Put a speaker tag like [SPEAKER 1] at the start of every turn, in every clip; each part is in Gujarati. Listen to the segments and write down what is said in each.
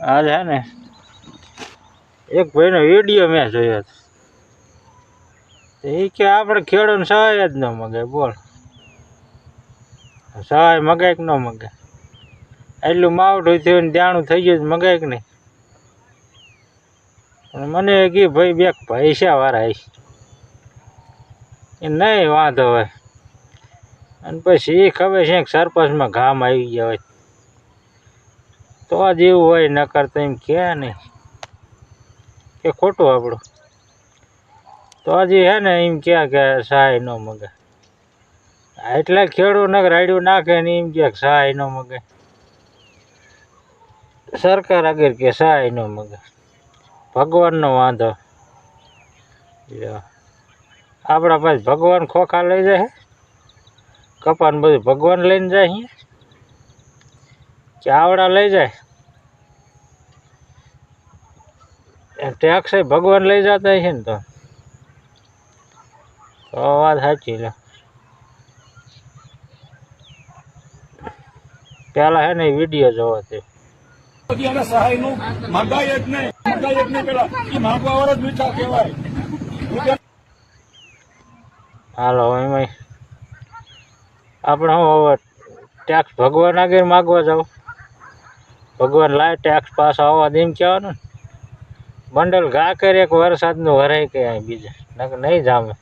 [SPEAKER 1] आज है ने एक भाई विडियो मैं जो कि आप खेडू सहाय ज न मगे बोल सहाय मगाय कि न मगाय एटलू मावठું થયું જાણું થઈ ગયું મગાય કે નહીં પણ મને કે ભાઈ બે પૈસા વાળા હશે એ નહીં વાંધો હોય અને પછી એ ખબર છે કે સરપંચમાં ગામ આવી ગયા હોય તો જ એવું હોય નકર તો એમ કે નહીં કે ખોટું આપણું તો હજી હે ને એમ કે સહાય ન મગાય એટલે ખેડૂત ને રાડ્યું નાખે ને એમ કે સહાય ન મગાય સરકાર આગળ કે સહાય ન મગાય ભગવાનનો વાંધો આપણા પાસે ભગવાન ખોખા લઈ જાય કપાન બધું ભગવાન લઈને જાય અહીંયા ચાવડા લઈ જાય ટેક્સ ભગવાન લઈ જતા છે ને તો વાત સાચી લે પેલા હે ને વિડીયો જોવો તે
[SPEAKER 2] સહાય નું મગાય જ નહીં પેલા એ માંગવા વાળા જ મીઠા કહેવાય
[SPEAKER 1] હાલો એમાં આપણે હું હવે ટેક્સ ભગવાન આગળ માગવા જાવ ભગવાન લાય ટેક્સ પાછો આવવા દે એમ કહેવાનું બંડલ ઘા કરે એક વરસાદનું ભરાય કે બીજે નહીં જામે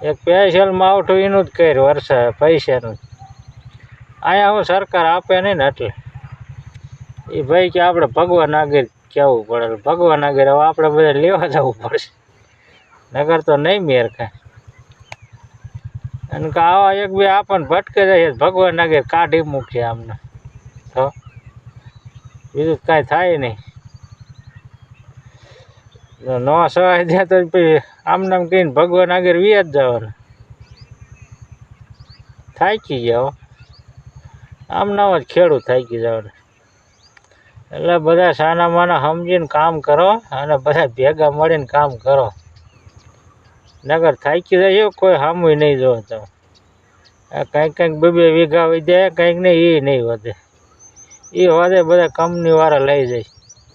[SPEAKER 1] એક સ્પેશિયલ માવઠું એનું જ કર વરસાદ પૈસાનું અહીંયા હું સરકાર આપે નહીં ને એટલે એ ભાઈ કે આપણે ભગવાન આગળ કહેવું પડે ભગવાન આગળ હવે આપણે બધા લેવા જવું પડશે નગર તો નહીં મેર કાંઈ અને આવા એક બે આપણને ભટકે જાય ભગવાન આગળ કાઢી મૂકશે આમને તો બીજું કાંઈ થાય નહીં ન સહાય દે તો પછી આમને કહીને ભગવાન આગળ વ્યાજ જવાનું થાકી જાઓ આમનામ જ ખેડૂત થાકી જવાનું એટલે બધા સાના માના સમજીને કામ કરો અને બધા ભેગા મળીને કામ કરો નગર થાકી જાય કોઈ સામું નહીં જોવો તમે કંઈક બે વીઘા વધે કંઈક નહીં એ નહીં વધે એ વધે બધા કંપનીવાળા લઈ જાય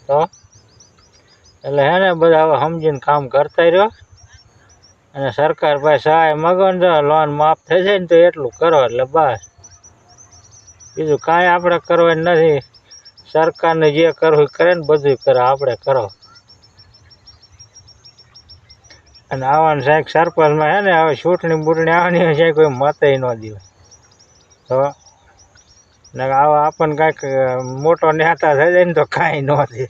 [SPEAKER 1] તો એટલે હે ને બધા હવે સમજીને કામ કરતા રહ્યો અને સરકાર પાસે સહાય મગન લોન માફ થઈ જાય ને તો એટલું કરો એટલે બસ બીજું કાંઈ આપણે કરવાનું નથી સરકારને જે કરવું કરે ને બધું કરે આપણે કરો અને આવવાનું સાહેબ સરપંચમાં હે ને હવે ચૂંટણી બૂંટણી આવવાની હોય છે કોઈ મતે ન દેવાય તો ને આવા આપણને કાંઈક મોટો નેતા થઈ જાય ને તો કાંઈ ન દે